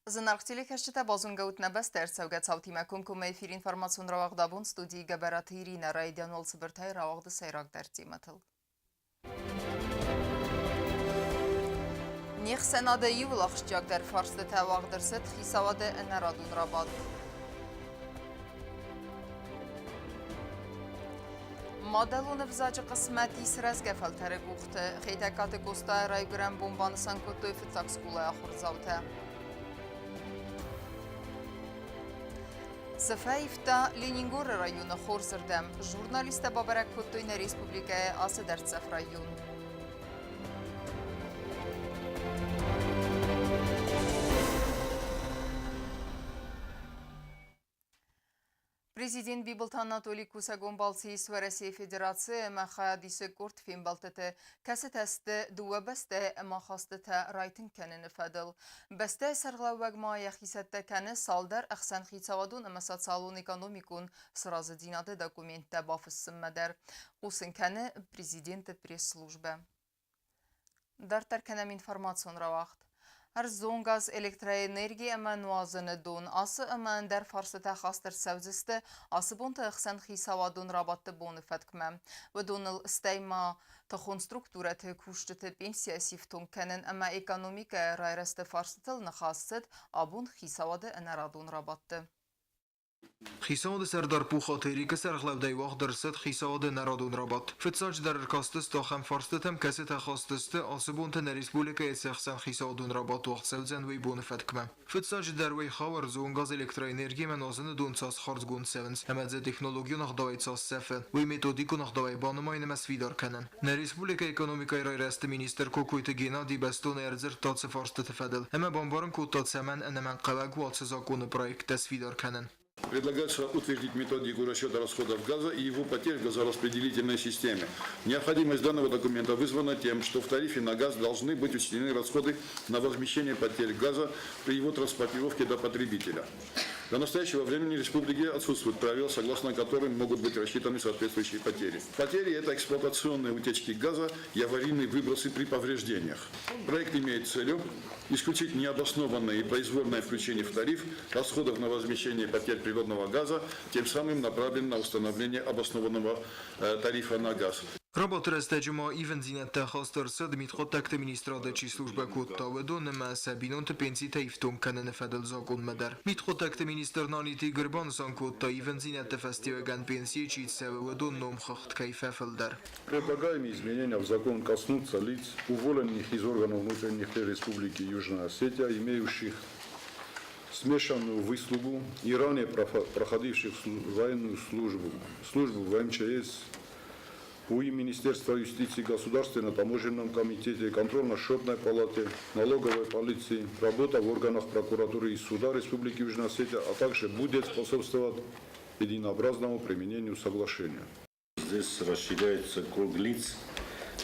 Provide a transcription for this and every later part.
Զնարխտիլի քեշչտե բազունգաուտ նաբես տերցավգաց ավտիմակում կում էֆիր ինформացուն ռավաղդաբուն ստուդիի գաբարաթի իրինա ռայդյան ոլցը բրթայ ռավաղды սայրակ դերցի մտıl. Նիխ սենադը իվլ աղշճակ դեր ֆարսты թավաղդրսıt խիսավադը ընարադուն ռաբադ. Մադալունը վզաճը qısməti սրəzգəfəl tərəq uxtı. Xeytəkatı qostaya rayqırən bombanı sankotoy fıtsaq skulaya xurzavtı. Sıfəyifdə Leningor rayonu xorzirdəm. Jurnalistə babarək kuttoyna respublikaya ası dərtsəf rayon. Президент Биболт Анатолий Кусагомбалцис в России Федерации махадисы курт фимбалтete касетесте дуабесте махастete райтин кенен фадل бесте сарглаваг ма яхисетте кене салдар ахсан хитсавадун масацалун экономикун сразу динады документте бафыссыммадер Кусын кене президенты пресс-службы. Дартар кенем информацион равахт. Зонгаз электроэнергия мануазыны дон асы аман дар фарсыта хастыр сәвзісті асы бонты ұқсан хисавадун рабатты боны фәткмәм. Вадоныл стайма тахун структураты күштіті пенсия сифтун кәнін ама экономика райрасты фарсытыл нахасыд абун хисавады әнарадун рабатты. خیساد سردار پوخاتری که سرخلودای وقت درست خیساد نرادون رابط فتساج در کاستست تا خم فرستم کسی تخواستست آسبون تن ریسپولیکای سخسن خیسادون رابط وقت سوزن وی بون فتکم فتساج در وی خاور زون گاز الکتروانرژی منازن دون ساس خارج گون سونس همه ز تکنولوژی نخداوی ساس سفر وی متدیکو نخداوی بانمای نمسویدار کنن نریسپولیکای اکونومیکای رای راست مینیستر کوکویت گینادی بستون ارزر تات سفارست تفدل همه بانبارم کوتات سمن انمن قواق و سزاکون پروژه تسویدار کنن Предлагается утвердить методику расчета расходов газа и его потерь в газораспределительной системе. Необходимость данного документа вызвана тем, что в тарифе на газ должны быть учтены расходы на возмещение потерь газа при его транспортировке до потребителя. До настоящего времени в республике отсутствуют правила, согласно которым могут быть рассчитаны соответствующие потери. Потери – это эксплуатационные утечки газа и аварийные выбросы при повреждениях. Проект имеет целью исключить необоснованное и произвольное включение в тариф расходов на возмещение потерь природного газа, тем самым направлен на установление обоснованного тарифа на газ. رابط رستجمع ایون زینت تخواستر سد میتخواد تکت مینیستراده چی سلوجبه کود تاودون نما سبینون تا پنسی تایفتون کنن فدل زاگون مدر میتخواد تکت مینیستر نانیتی گربان سان کود تا ایون زینت تفستیو گن پنسی چیت سبودون نوم خخت کیفه فلدر. Предлагаемые изменения в закон коснутся лиц, уволенных из органов внутренних дел Республики Южная Осетия, имеющих смешанную выслугу и ранее проходивших военную службу в МЧС, УИ Министерства юстиции, Государственном таможенном комитете, контрольно-счетной палате, налоговой полиции, работа в органах прокуратуры и суда Республики Южная Осетия, а также будет способствовать единообразному применению соглашения. Здесь расширяется круг лиц,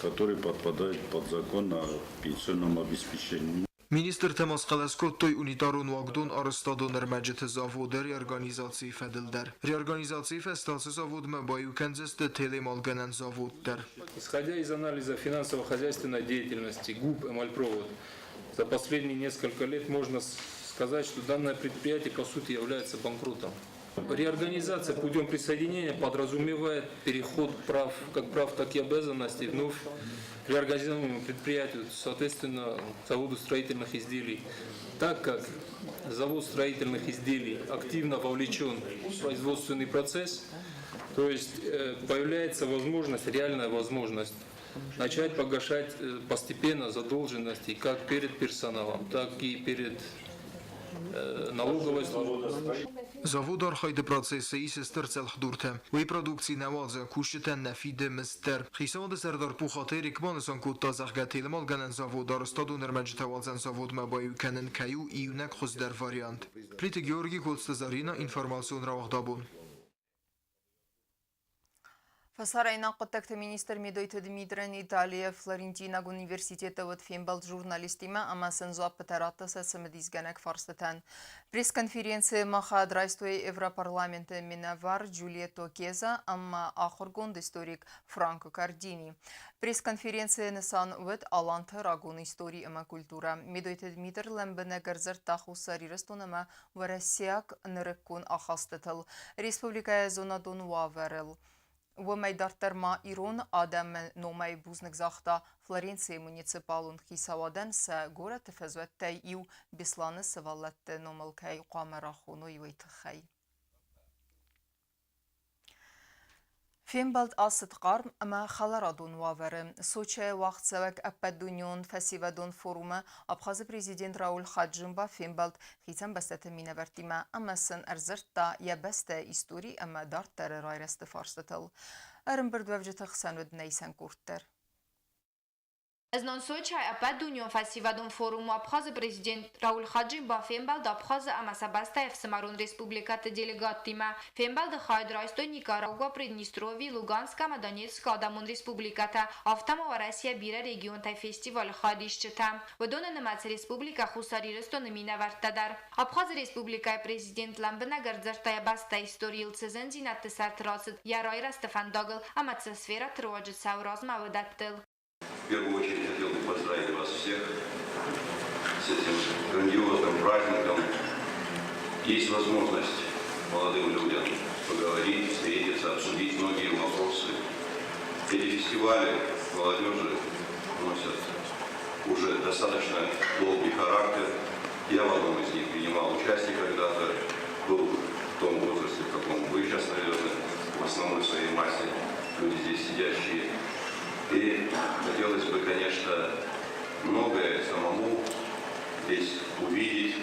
которые подпадают под закон о пенсионном обеспечении. Minister temas qalaskot toy unitarun wagdun arstadun ermecet zavod reorganizatsiyi fedilder. Reorganizatsiyi festası zavod mabayu kenzeste telemalganen zavod der. Исходя из анализа финансово-хозяйственной деятельности ГУП «Эмальпровод», за последние несколько лет можно сказать, что данное предприятие по сути является банкротом. Реорганизация путем присоединения подразумевает переход как прав, так и обязанностей вновь реорганизованному предприятию, соответственно, заводу строительных изделий. Так как завод строительных изделий активно вовлечен в производственный процесс, то есть появляется возможность, реальная возможность начать погашать постепенно задолженности как перед персоналом, так и перед налоговой службой. Zavod arxaydı prosesi ise stırcel xdurte. Ve produksi nevazı kuşten nefide mister. Xisad serdar puxatır ikmanısan kod tazahgatil malganen zavod arstadun ermecet walzen zavod mabayu kenen kayu iyunek xuzder variant. Plit Georgi Kolstazarina informasyon ravagdabun. فسرعنا قد تكت مينستر ميدويت دميدرن إيطاليا فلورنتينا universitetet ود فينبالد جورناليستيما أما سنزواب بتراتس سمديزغانك فرستان بريس كونفيرنس ما خاد رايستوي إفرا بارلامنت منافار جولييتو كيزا أما آخر جوند هستوريك فرانكو كارديني بريس كونفيرنس نسان ود ألانت راغون هستوري أما كولتورا ميدويت دميدر لمبنا جرزر تاخو ساريرستون أما ورسياك نركون أخاستتل ريسبوبليكا زونا دون وافرل وميدارتر ما إيرون آدم نومي بوزنك زاختا فلورنسي مونيципалун خيساوادن سا غورة تفزوت تايو بسلان سوالت نوملكي قامرا خونو يويتخي فينبالد أصدقار أما خلرادون وافر سوچه وقت سوك أبدونيون فسيفادون فوروما أبخاز بريزيدنت راول خاجنبا فينبالد خيتن بستة مينورتيما أما سن أرزرتا يبسته إستوري أما دارتر رايرست فارستتل أرنبرد وفجت خسان ود نيسان كورتر Znën soqaj apet dunjon festivadon forumu Abkhazë prezident Raul Khaxhimba Fembald Abkhazë ama sabasta Samaron Respublikate delegatima Fembald Khadraistoj Nicaragua Pridnistrovie Luganska ama Donetska Adamon Respublikata Aftama wa Rusya bire region taj festival Khadishçetam ve donën mac Respublika Khusarireston minavartadar Abkhazë Respublika prezident Lambna Gardzarta basta istoriyl Zenzinat Sartrasit Яройра Стефандогл ama сфера трожит Сауразма выдаттыл В первую очередь хотел бы поздравить вас всех с этим грандиозным праздником. Есть возможность молодым людям поговорить, встретиться, обсудить многие вопросы. Эти фестивали молодежи носят уже достаточно долгий характер. Я в одном из них принимал участие когда-то, был в том возрасте, в каком вы сейчас, наверное, в основной своей массе люди здесь сидящие. И хотелось бы, конечно, многое самому здесь увидеть,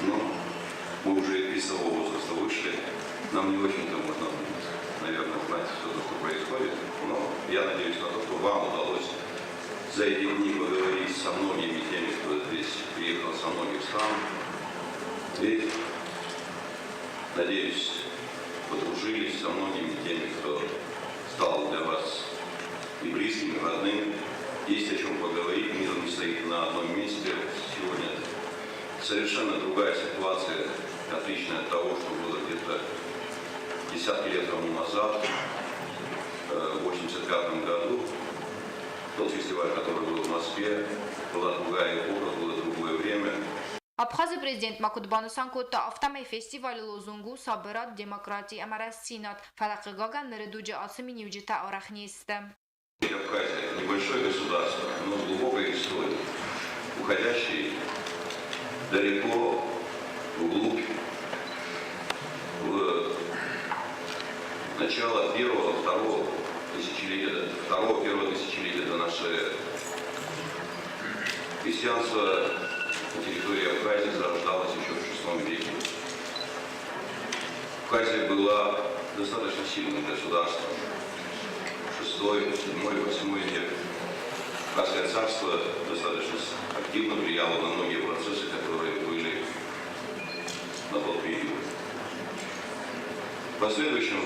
но мы уже из того возраста вышли, нам не очень-то можно, наверное, знать все, что происходит, но я надеюсь на то, что вам удалось за эти дни поговорить со многими теми, кто здесь приехал со многих стран, и, надеюсь, подружились со многими теми, кто стал для вас и близким, и родным. Есть о чем поговорить, мир не стоит на одном месте. Сегодня совершенно другая ситуация, отличная от того, что было где-то десятки лет тому назад, в 1985 году. Тот фестиваль, который был в Москве, была другая эпоха, было другое время. Abkhazı prezident Makutbanısan kotta aftama festivali lozungu sabirat demokrati amarasinat falakı gagan nereduce asımini vcita arachnistem. Кавказе небольшое государство, но с глубокой историей, уходящей далеко вглубь, в начало первого тысячелетия до нашей эры. Христианство на территории Абхазии зарождалось еще в VI веке. Абхазия была достаточно сильным государством. VI, VII, VIII век. Абхазское царство достаточно активно влияло на многие процессы, которые были на тот период. В последующем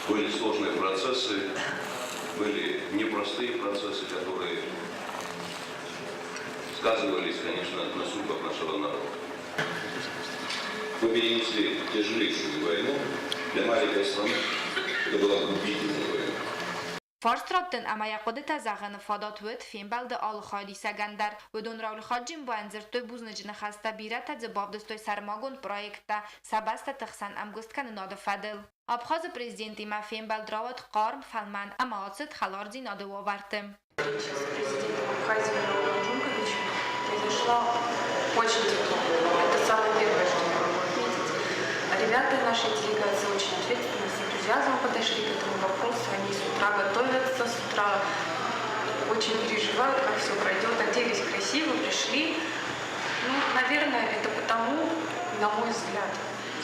были сложные процессы, были непростые процессы, которые сказывались, конечно, на судьбах нашего народа. Мы перенесли тяжелейшую войну для маленькой страны. Это была губительная война. Farstratten ama yaqodita zaghan fadat wet Fembald al khadisa gandar ودون راول خاجم با انزرتوی بوزنجن خسته بیرته زباب دستوی سرماگون پرویکتا سبسته تخسن امگست کن ناده فدل Abkhaz prezidenti ma Fembald rawat qarm falman ama atsit khalarzi nade wavartim. Произошла очень тепло. Это самое первое, что я могу отметить. Ребята нашей делегации очень ответственно, с энтузиазмом подошли к этому вопросу. Они с утра готовятся, с утра очень переживают, как все пройдет. Оделись красиво, пришли. Ну, наверное, это потому, на мой взгляд,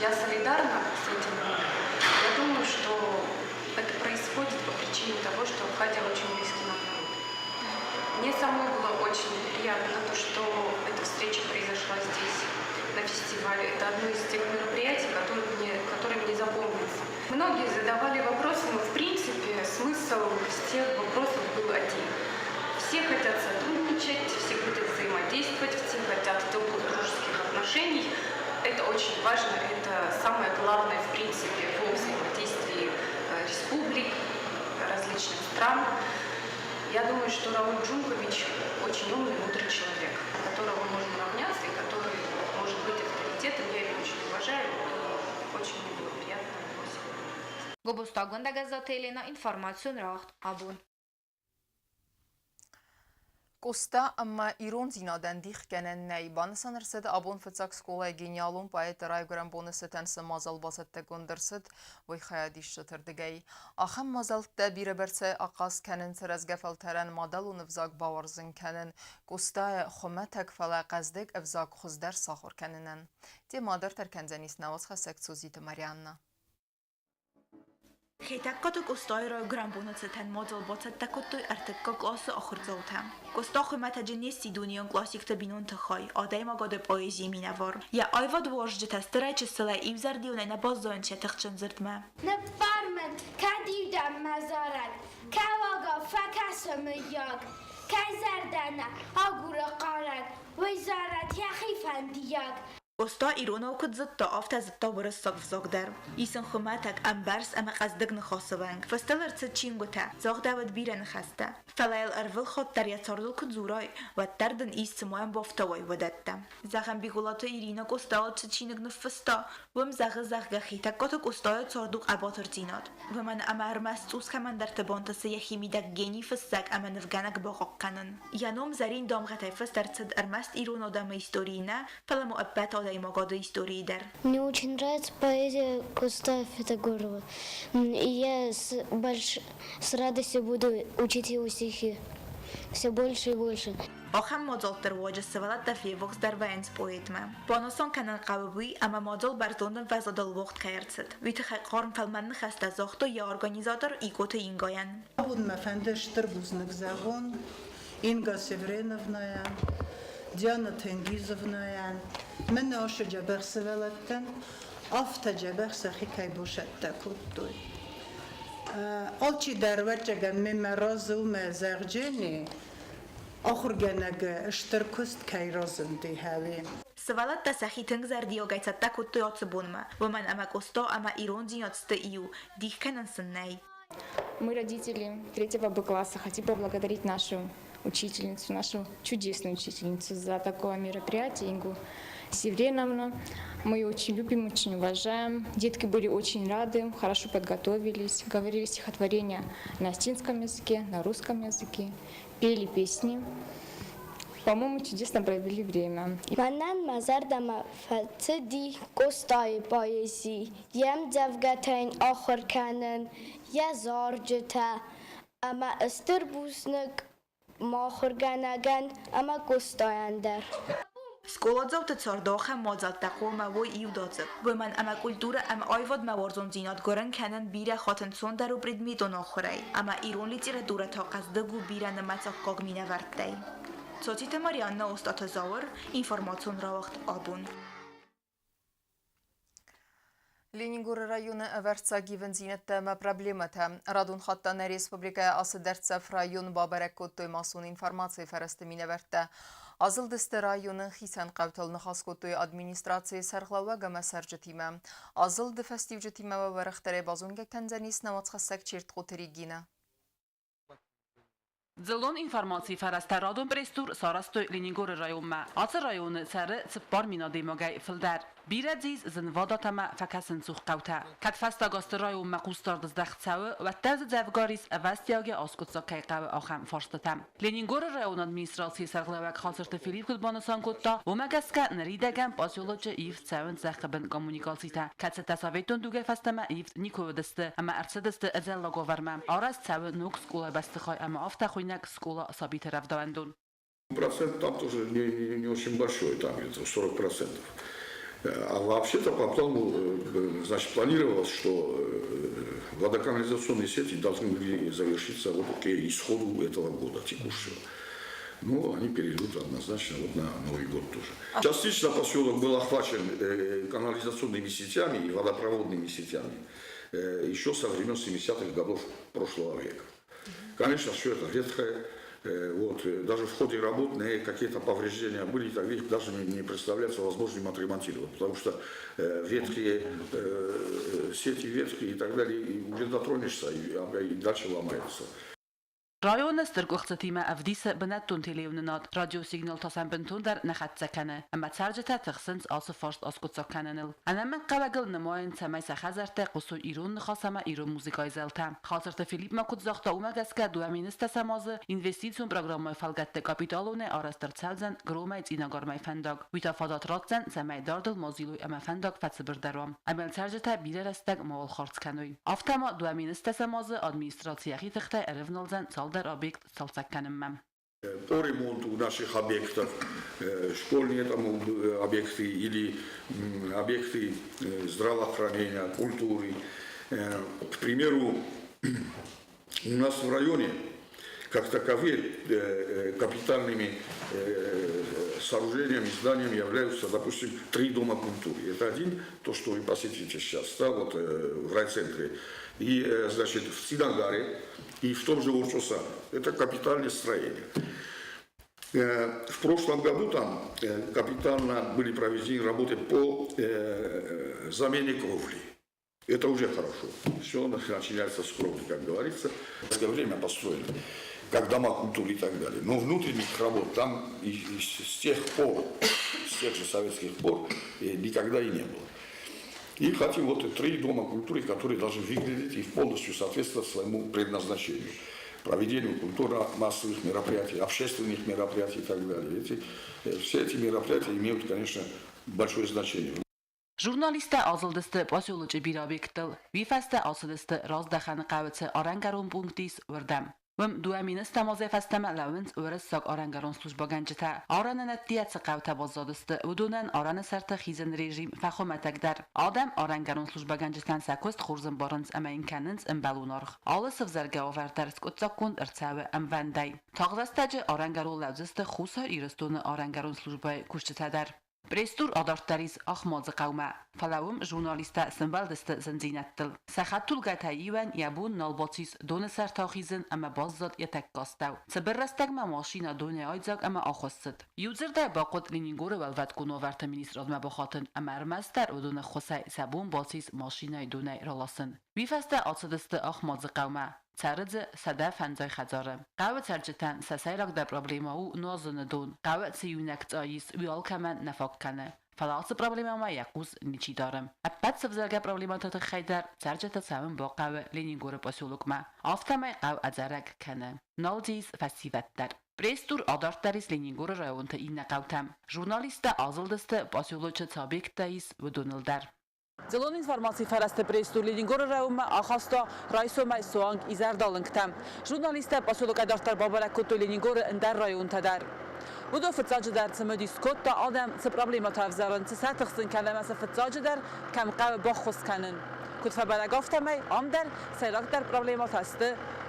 я солидарна с этим. Я думаю, что это происходит по причине того, что Абхазия очень близкий нам народ. Мне самой было очень приятно то, что эта встреча произошла здесь, на фестивале. Это одно из тех мероприятий, которые мне запомнятся. Многие задавали вопросы, но в принципе смысл всех вопросов был один. Все хотят сотрудничать, все хотят взаимодействовать, все хотят теплых дружеских отношений. Это очень важно, это самое главное в принципе во взаимодействии республик, различных стран. Я думаю, что Рауль Джункович очень умный, мудрый человек, на которого можно равняться и который может быть авторитетом. Я его очень уважаю и очень мне было приятно его сегодня. Գոբոստագոն դագազատելենա ինֆորմացիոն ռաղտ աբուն։ Kosta ama İron zinadan dixkenen neyban sanırsıd abun fıtsak skola genialun payet rayguran bonusu tensi mazal basatta gondırsıd ve xayadiş çıtırdıgay. Axam mazaltta bir berse aqas kenin sırezgefel teren madalun evzak bavarzın kenin. Kosta xumetek fala qazdik evzak xuzdar sahur keninen. Ti madar terkenzenis navaz xasek sozit Marianna. خیتکات کوستای را گرانبونت تن مدل بات تکوتوی ارتکاک آس آخر زوتم. کوستا خمت جنسی دنیان کلاسیک تبینون تخای آدای ماگاد پاییزی مینوار. یا آیواد ورج تسترای چسلا ایوزردیونه نبازدان چه تخچن زردمه. نفرمند کدیدم مزارت کواگا فکسم یاگ کزردنه آگور قارد وزارت یخیفند یاگ. کوستا ایران و کد زد تا آفت زد تا برس سقف زاگدر. ایسان خمتک ام برس ام قصدق نخاسته ونگ. فستلر چه چینگوته زاگ داود بیره نخسته. فلایل اول خود در یتاردل کد زورای و دردن ایست سمایم بافتوای ودته. زخم بیگولات ایرینا کوستا چه چینگ نفستا وم زغ خیتکات کوستا تاردوق اباتر دیناد. و من ام ارمستوس کمان در تبانت سیخی میدک گینی فسک ام نفگانک باق کنن. یانوم زرین دام غتای فستر چد ارمست ایران آدم استورینا فلمو ابت دای ماگاده истории дар. Мне очень нравится поэзия Коста Федогорова. Я с радостью буду учить его стихи все больше и больше. آخر مادال در واجه سوالات دفعه وقت در وینس پویتمه. بانوسان کنن قوی اما مادال بردوندن و زادال وقت خیرتد. ویت قارن فلمن خسته زاختو یا ارگانیزاتور ایگوت اینگاین. بود مفندش در بوزنک زبان اینگا سفرینوونایا دیانا تنگیزوونایا من آش جبر سوالتن آفت جبر سخی کی باشد تکوتوی. آلچی در وجه گم مرازو مزرجنی آخر گنگ اشترکست کی رازندی هاویم. سوالات تسخی تنگ زردیو گایت تکوتوی آتبونما و من اما کوستا اما ایران زیادست ایو دیخ کنن سنی. Мы, родители 3 Б класса, хотим поблагодарить нашу учительницу, нашу чудесную учительницу за такое мероприятие, Ингу Севреновну. Мы ее очень любим, очень уважаем. Детки были очень рады, хорошо подготовились, говорили стихотворения на осетинском языке, на русском языке, пели песни. По-моему, чудесно провели время. Манан мазардама фатди костай поэзии. Ем девгатайн ахор канен я зарджета. Ама эстербуснек махорганаган ама костаяндер. Скола завтра цардахам мазал تقوم و ایو دادزد و من اما کلتور اما آیواد موارزون زیناد گرن کنن بیره خاتن سون در و برد میدون آخوری اما ایرون لیتیر دوره تا قصدگو بیره نمت اقاق می نورد دی. Soțite Marianna ostată zaur, informațiun равахт абун. Ленингур районы аварца гивензинетте проблемата. Радун хаттаны республика асыдерцев район бабареккот тоймасун информации фарастымине верте. Азылдысты районы хисан қавтылны хаскотой администрации сарғлауа гама саржытима. Азылды фестивжытима ва варахтаре базунга кензанис намацхасак черт хотеригина. Зелон информации фарасты радон престур сарастой Ленингур районма. Асы районы сары цыппар минады могай филдар. Бирадзиз зынвада тама факасын сух қаута. Катфаста гасты районма қустарды здахцауы ваттазы завгарис авастияге аскутса кайқавы ахам фарстатам. Ленингур район администрации сарғлавак хасырты Филипп Кудбанасан кутта омагаска наридаган пасиолочы ив цавын захабын коммуникацита. Катсата советон дуге фастама ив никовыдысты, ама арцыдысты эзеллаго варма. Арас цавы нук скула бастыхай, ама афтахуйнак скула сабиты равдавандун. Процент там тоже не очень большой, там где-то 40%. А вообще-то потом, значит, планировалось, что водоканализационные сети должны были завершиться вот к исходу этого года текущего. Ну, они перейдут однозначно вот на Новый год тоже. Частично поселок был охвачен канализационными сетями и водопроводными сетями еще со времен 70-х годов прошлого века. Конечно, все это ветхое. Вот, даже в ходе работ какие-то повреждения были, так их даже не представляется возможным отремонтировать, потому что ветхие сети ветхие и так далее, и уже дотронешься, и дальше ломаются. رایون سترگوخت تیم افدیس بنتون تلیون ناد رادیو سیگنال تاسم بنتون در نخت سکنه اما ترجت تخسنس آس فارست آسکوت سکننل انا من قبل نماین سمایس خزرت قصو ایرون نخاسم ایرون موزیکای زلتم خاطرت فیلیپ ما کد زاخت اومد است که دوامینست سماز اینوستیسیون پروگرام فالگت کاپیتالونه آرستر تسلزن گرومایت ایناگارمای فنداگ ویتا فادات راتزن سمای داردل مازیلوی اما فنداگ فتسبر دروام اما ترجت بیره رستگ مول خارج کنوی افتما دوامینست سماز ادمنستراتیخی تخته ارفنالزن در объект салцакканыммам. По ремонту наших объектов, школьные там объекты или объекты здравоохранения, культуры. К примеру, у нас в районе, как таковые, капитальными сооружениями, зданиями являются, допустим, 3 дома культуры. Это один, то, что вы посетите сейчас, да, вот в райцентре. И, значит, в Синагаре и в том же Урчуса. Это капитальные строения. В прошлом году там капитально были проведены работы по замене кровли. Это уже хорошо. Все начинается с кровли, как говорится. В это время построили, как дома культуры и так далее. Но внутренних работ там с тех же советских пор никогда и не было. И хотим вот 3 дома культуры, которые должны выглядеть и полностью соответствовать своему предназначению. Проведению культурно-массовых мероприятий, общественных мероприятий и так далее. Все эти мероприятия имеют, конечно, большое значение. Журналисты азылдысты поселочы бир объекттыл. Вифасты асылдысты раздаханы қавыцы арангарон пунктис вырдам. Вим дуаминست مازفستم لونز ورساق آرنگران سلوجبا گنجتا آران نتیت سقوت بازدسته ودونن آران سرت خیزن رژیم فخامتک در آدم آرنگران سلوجبا گنجتن سکوست خورزن بارنز اما این کننز ام بالونارخ آل سفزرگه آوردرس کتساکون ارتساوه ام وندای تاغدستج آرنگران لوزست خوصا ایرستون آرنگران سلوجبا کشته در برستور آدارتاریز آخماز قومه فلاوم ژورنالیستا سنبالدست زنزینتل سخطول گتاییون یابون نالباتیس دون سر تاخیزن اما بازداد یتک گاستاو سبرستگ ما ماشینا دونه آیزاگ اما آخوستد یوزر ده باقود لینینگور ولود کنو ورت مینیستراد ما بخاطن اما ارمستر و دون خوصای سبون باتیس ماشینای دونه رالاسن ویفسته آسدست آخماز قومه ترز سده فنزای خزاره قوة ترجتن سسایلق ده پرابلیما او نازن دون قوة سیونکت آییس ویال کمن نفاق کنه فلاس پرابلیما ما یقوز نیچی دارم ابد سفزرگه پرابلیماتات خیدر ترجت سامن با قوة لینینگور پاسیولوک ما آفتمای قوة ازرگ کنه نالزیز فسیوت در برستور آدارت دریس لینینگور رایونت این نقوتم ژورنالیست آزلدست پاسیولوچ تابیک داییس و دونل در زلون informacji فرست برستور لینینگور راوم آخاستا رایسو مای سوانگ ایزر دالنگتم ژورنالیست پاسیولوک آدارتر بابرکوت لینینگور اندر رایونت در ودو فتزاج در سمدی سکوت تا آدم س پرابلیمات افزارن س ساتخسن کلمه س فتزاج در کم قو باخوس کنن کد فبرگافت می آم در سیراک در پرابلیمات هست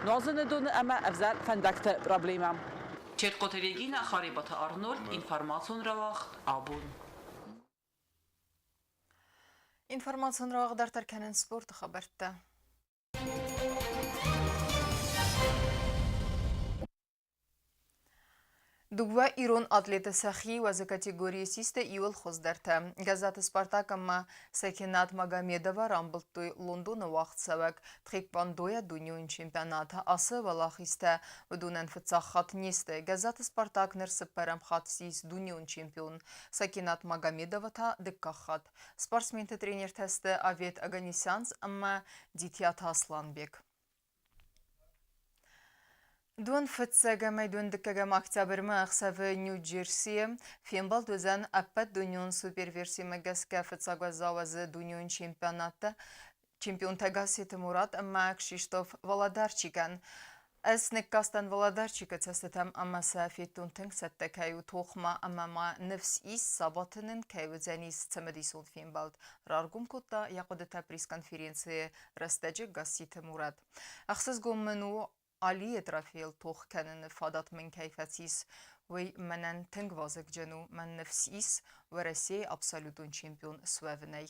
نازن دون اما افزار فندکت پرابلیمم چه قطریگین خاریبات آرنولد information رواخت آبون Информацион рағдар тарканын спорт хабарта. Дугва Ирон атлеты сахи вазы категории систе июл хоздерта. Газета «Спартак» амма Сакинат Магомедова рамбылтуй Лондона вақт савак тхикбандоя дуньюн чемпионата асы валахисте вдунен фыцахат несте. Газета «Спартак» нерсып парамхат сис дуньюн чемпион. Сакинат Магомедова та дыккахат. Спортсменты тренер тесте Авет Аганисянс амма Дитята Асланбек. دون فتساقا ميدون دكاقا مكتبر ما أخسافة نيو جيرسي فينبال دوزان أباد دونيون سوبر فيرسي مغاسكا فتساقا زاوز دونيون چمپيون تاقاسي تمورات أما كشيشتوف والادارچيكان أسنك كاستان والادارچيكا تستم أما سافيتون تنك ستة كايو توخما أما ما نفس إيس ساباتنن كايو زانيس تمديسون فينبال رارقوم كوتا يقودتا بريس конференции رستاجي غاسي تمورات أخساس قوم منو عالی ترافیل توخ کنن فادات من کیفتیس وی منن تنگ وازک جنو من نفسیس و رسی ابسولوتون چمپیون سوونی.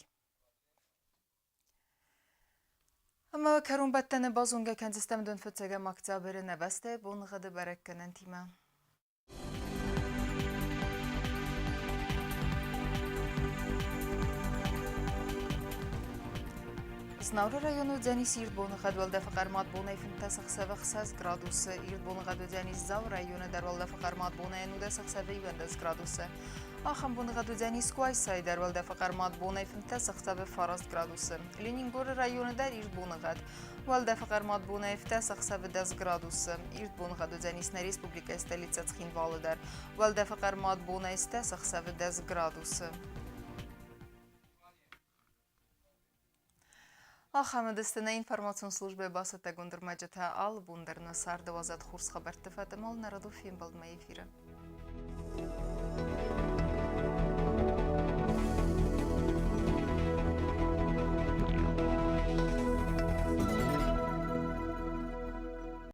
اما کرون بتن بازونگه کنزستم دون فتسگه مکتابر نبسته بون غد برک کنن تیمه. Znavru rayonu Deniz İrdbonu Xadvalda Faqarmat Bona Finta Saxsava Xsaz gradusu İrdbonu Xadu Deniz Zav rayonu Darvalda Faqarmat Bona Enuda Saxsava Ivendas gradusu Axam Bunu Xadu Deniz Kuaysay Darvalda Faqarmat Bona Finta Saxsava Faraz gradusu Leningor rayonu Dar İrdbonu Xad Valda Faqarmat Bona Finta Saxsava Das gradusu İrdbonu Xadu Deniz na Respublika Stolica Txinvalı Dar Valda Faqarmat Bona Ista Saxsava Das gradusu Ахамедстана информацион службе басата гундермаджата ал бундерна сар 12 хурс хабар тфатамал народу фим балдма эфира.